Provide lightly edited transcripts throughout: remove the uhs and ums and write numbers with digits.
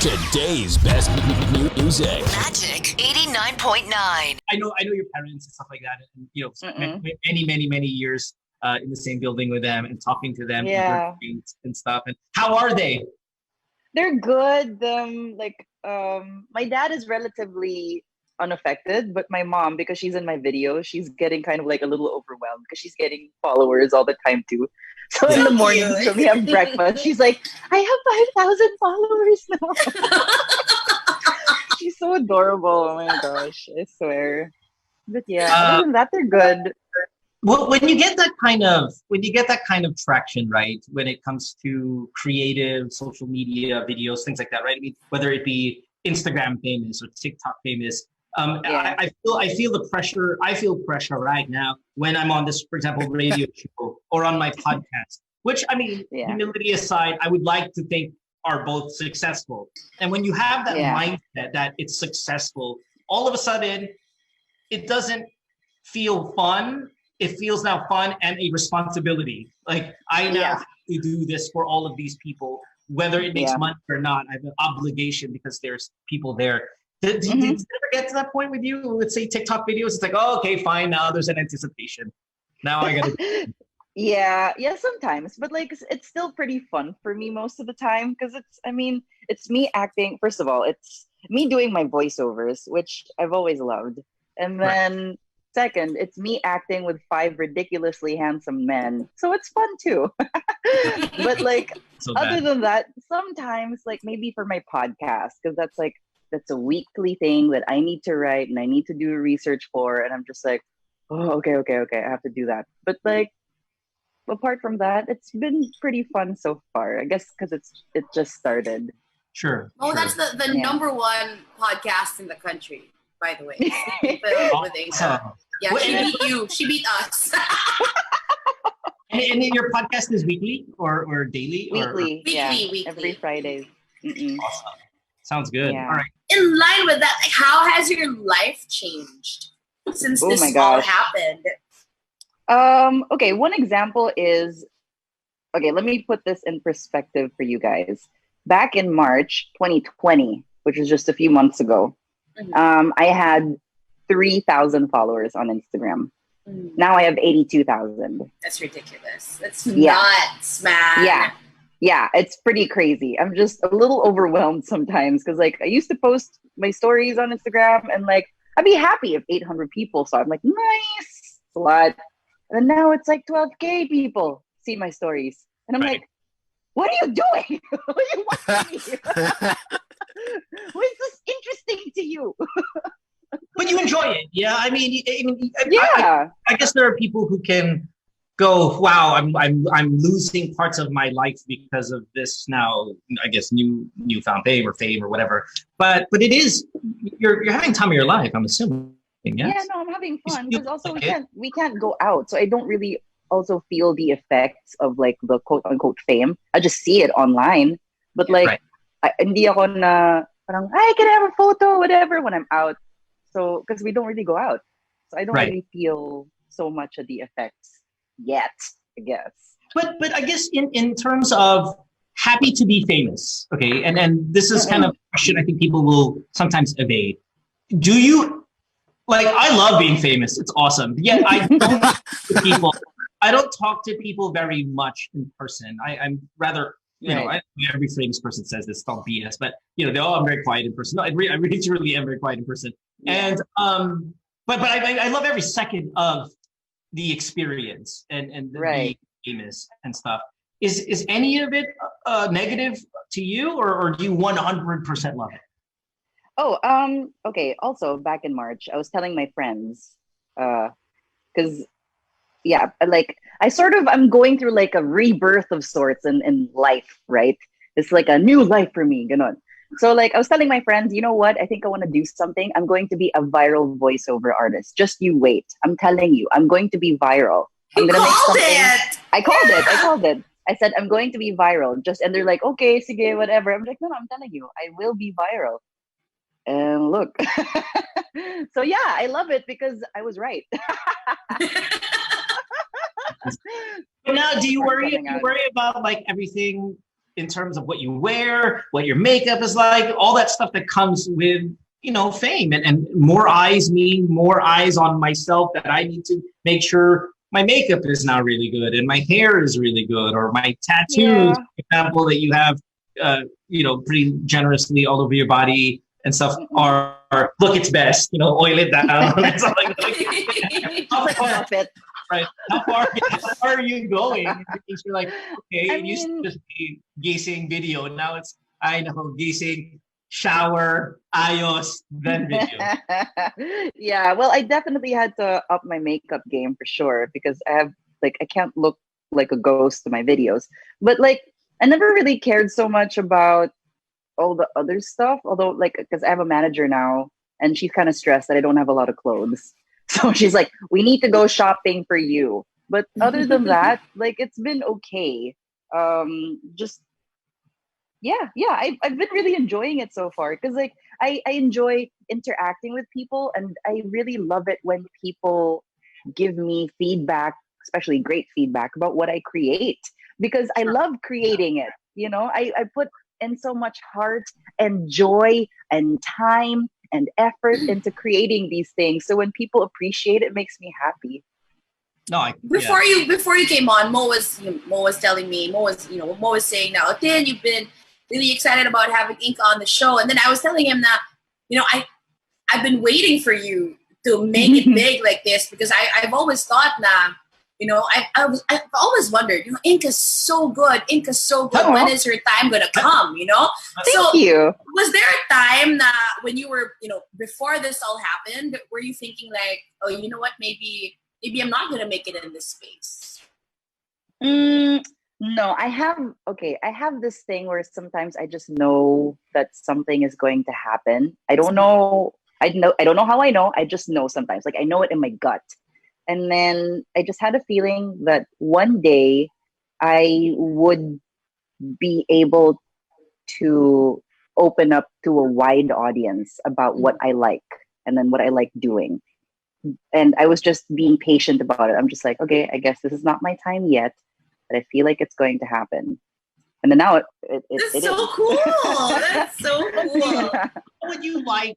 Today's best music. Magic 89.9. I know your parents and stuff like that, and many years in the same building with them and talking to them and stuff. And how are they? They're good. My dad is relatively unaffected, but my mom, because she's in my video, she's getting kind of like a little overwhelmed because she's getting followers all the time too. So in the morning when we have breakfast, she's like, I have 5,000 followers now. She's so adorable. Oh my gosh, I swear. But yeah, other than that, they're good. Well, when you get that kind of traction, right? When it comes to creative social media videos, things like that, right? I mean, whether it be Instagram famous or TikTok famous, I feel the pressure. I feel pressure right now when I'm on this, for example, radio show or on my podcast. Which, I mean, humility aside, I would like to think are both successful. And when you have that mindset that it's successful, all of a sudden, it doesn't feel fun. It feels now fun and a responsibility. Like, I now have to do this for all of these people, whether it makes money or not. I have an obligation because there's people there. Did you ever get to that point with you? Let's say TikTok videos. It's like, oh, okay, fine. Now there's an anticipation. Now I got to. Yeah, sometimes. But like, it's still pretty fun for me most of the time because it's me acting. First of all, it's me doing my voiceovers, which I've always loved. And then second, it's me acting with 5 ridiculously handsome men. So it's fun too. But like, other than that, sometimes like maybe for my podcast, because that's a weekly thing that I need to write and I need to do research for. And I'm just like, oh, okay. I have to do that. But like, apart from that, it's been pretty fun so far. I guess because it just started. Sure. Oh, that's the number one podcast in the country, by the way. With Inka. Yeah, she beat you. She beat us. And your podcast is weekly or daily? Weekly, weekly. Every Friday. Awesome. Sounds good. Yeah. All right. In line with that, like, how has your life changed since this all happened? Okay, one example is, let me put this in perspective for you guys. Back in March 2020, which was just a few months ago, I had 3,000 followers on Instagram. Now I have 82,000. That's ridiculous. That's nuts, man. Yeah, it's pretty crazy. I'm just a little overwhelmed sometimes because like I used to post my stories on Instagram and like I'd be happy if 800 people saw it. I'm like, nice, it's a lot. And then now it's like 12K people see my stories. And I'm like, what are you doing? What are you watching? Why is this interesting to you? But you enjoy it. Yeah. I mean, I guess there are people who can go, wow, I'm losing parts of my life because of this now, I guess, newfound fame or whatever. But it is, you're having time of your life, I'm assuming. Yes? Yeah, no, I'm having fun because also we can't go out. So I don't really also feel the effects of like the quote unquote fame. I just see it online. But like, hindi ako na parang, I can have a photo, whatever, when I'm out. So, because we don't really go out. So I don't really feel so much of the effects yet, I guess. But I guess in terms of happy to be famous, okay, and this is kind of a question I think people will sometimes evade. Do you, like, I love being famous. It's awesome. Yet I don't talk to people very much in person. I'm rather, every famous person says this, don't BS, but I'm very quiet in person. No, I really truly am very quiet in person. Yeah. And but I love every second of the experience and being famous and stuff. Is any of it negative to you, or do you 100% love it? Oh, okay. Also, back in March, I was telling my friends, because, like, I'm going through like a rebirth of sorts in life, right? It's like a new life for me, ganon. So like, I was telling my friends, you know what? I think I want to do something. I'm going to be a viral voiceover artist. Just you wait. I'm telling you, I'm going to be viral. I'm going to make something. I called it. I said, I'm going to be viral. And they're like, okay, sige, whatever. I'm like, no, I'm telling you, I will be viral. And look. So yeah, I love it because I was right. Now, do you worry about like everything in terms of what you wear, what your makeup is like, all that stuff that comes with, fame. And more eyes mean more eyes on myself, that I need to make sure my makeup is now really good and my hair is really good, or my tattoos, for example, that you have, pretty generously all over your body and stuff are look its best, oil it down. It's like, right. How far are you going? You're like, okay, it used to just be gising video. Now it's, I know, gising, shower, ayos, then video. Yeah, well, I definitely had to up my makeup game for sure, because I can't look like a ghost in my videos. But like, I never really cared so much about all the other stuff, although because I have a manager now and she's kind of stressed that I don't have a lot of clothes. So she's like, we need to go shopping for you. But other than that, it's been okay. Just I've been really enjoying it so far, because I enjoy interacting with people, and I really love it when people give me feedback, especially great feedback about what I create, because I love creating it. I put in so much heart and joy and time and effort into creating these things. So when people appreciate it, it makes me happy. No, before you came on, Mo was telling me, Mo was saying now, then you've been really excited about having Inka on the show, and then I was telling him that, I've been waiting for you to make it big like this, because I've always thought that, I've always wondered, Inka's so good. Oh. When is her time gonna come? Thank you. Was there a time that when you were, before this all happened, were you thinking like, oh, you know what, maybe I'm not gonna make it in this space? No, I have this thing where sometimes I just know that something is going to happen. I don't know how I know. I just know sometimes. I know it in my gut. And then I just had a feeling that one day I would be able to open up to a wide audience about what I like and then what I like doing. And I was just being patient about it. I'm just like, okay, I guess this is not my time yet, but I feel like it's going to happen. And then now it That's so cool. That's so cool. What would you like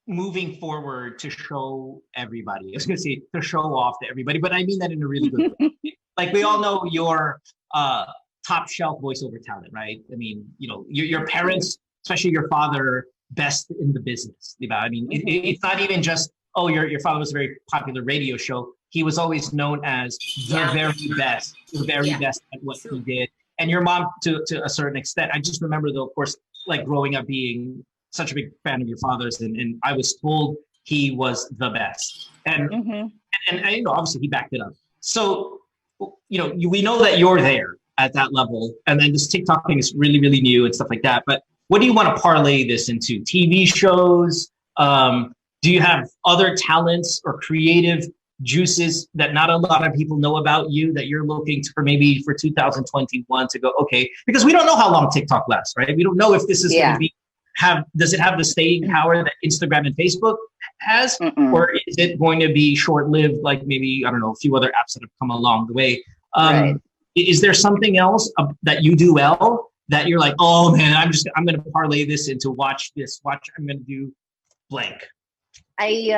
moving forward to show everybody? I was going to say to show off to everybody, but I mean that in a really good way. We all know your top shelf voiceover talent, right? I mean, your parents, especially your father, best in the business. I mean, it's not even just, oh, your father was a very popular radio show. He was always known as the very best at what he did. And your mom, to a certain extent. I just remember, though, of course, growing up being such a big fan of your father's, and I was told he was the best. And and obviously he backed it up. So, we know that you're there at that level, and then this TikTok thing is really, really new and stuff like that. But what do you want to parlay this into? TV shows? Do you have other talents or creative juices that not a lot of people know about you that you're looking for, maybe for 2021 to go, okay, because we don't know how long TikTok lasts, right? We don't know if this is going to be, does it have the staying power that Instagram and Facebook has, or is it going to be short-lived, like maybe, I don't know, a few other apps that have come along the way? Right. Is there something else that you do well that you're like, oh man, I'm going to parlay this into I'm going to do blank? I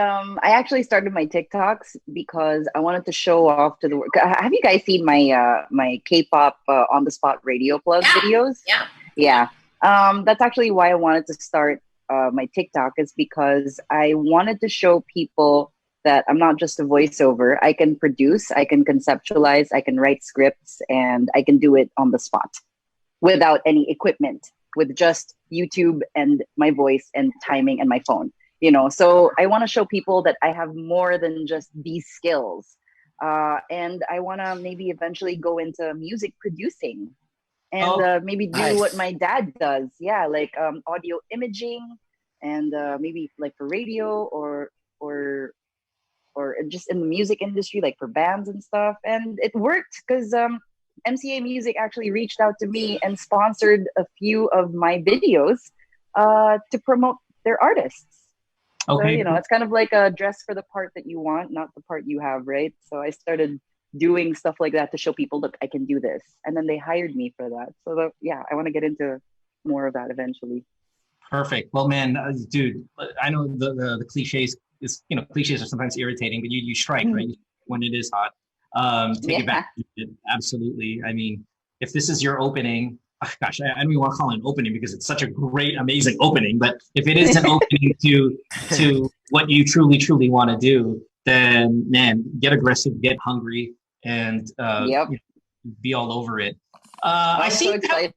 actually started my TikToks because I wanted to show off to the world. Have you guys seen my my K-pop on the spot radio plug videos? Yeah. That's actually why I wanted to start my TikTok, is because I wanted to show people that I'm not just a voiceover. I can produce, I can conceptualize, I can write scripts, and I can do it on the spot without any equipment, with just YouTube and my voice and timing and my phone. So I want to show people that I have more than just these skills. And I want to maybe eventually go into music producing and maybe do what my dad does. Yeah, audio imaging, and maybe for radio or just in the music industry, for bands and stuff. And it worked because MCA Music actually reached out to me and sponsored a few of my videos to promote their artists. Okay. So, it's kind of like a dress for the part that you want, not the part you have, right? So I started doing stuff like that to show people, look, I can do this. And then they hired me for that. So yeah, I want to get into more of that eventually. Perfect. Well, man, dude, I know the cliches is, cliches are sometimes irritating, but you strike, right? When it is hot. Take it back. Absolutely. I mean, if this is your opening, gosh, I don't even want to call it an opening because it's such a great, amazing opening. But if it is an opening to what you truly want to do, then man, get aggressive, get hungry, and be all over it. I see. So excited.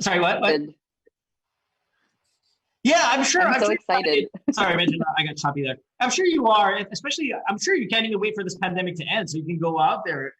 Sorry, what? Yeah, I'm sure. I'm so excited. Sorry, I got choppy there. I'm sure you are. Especially, I'm sure you can't even wait for this pandemic to end so you can go out there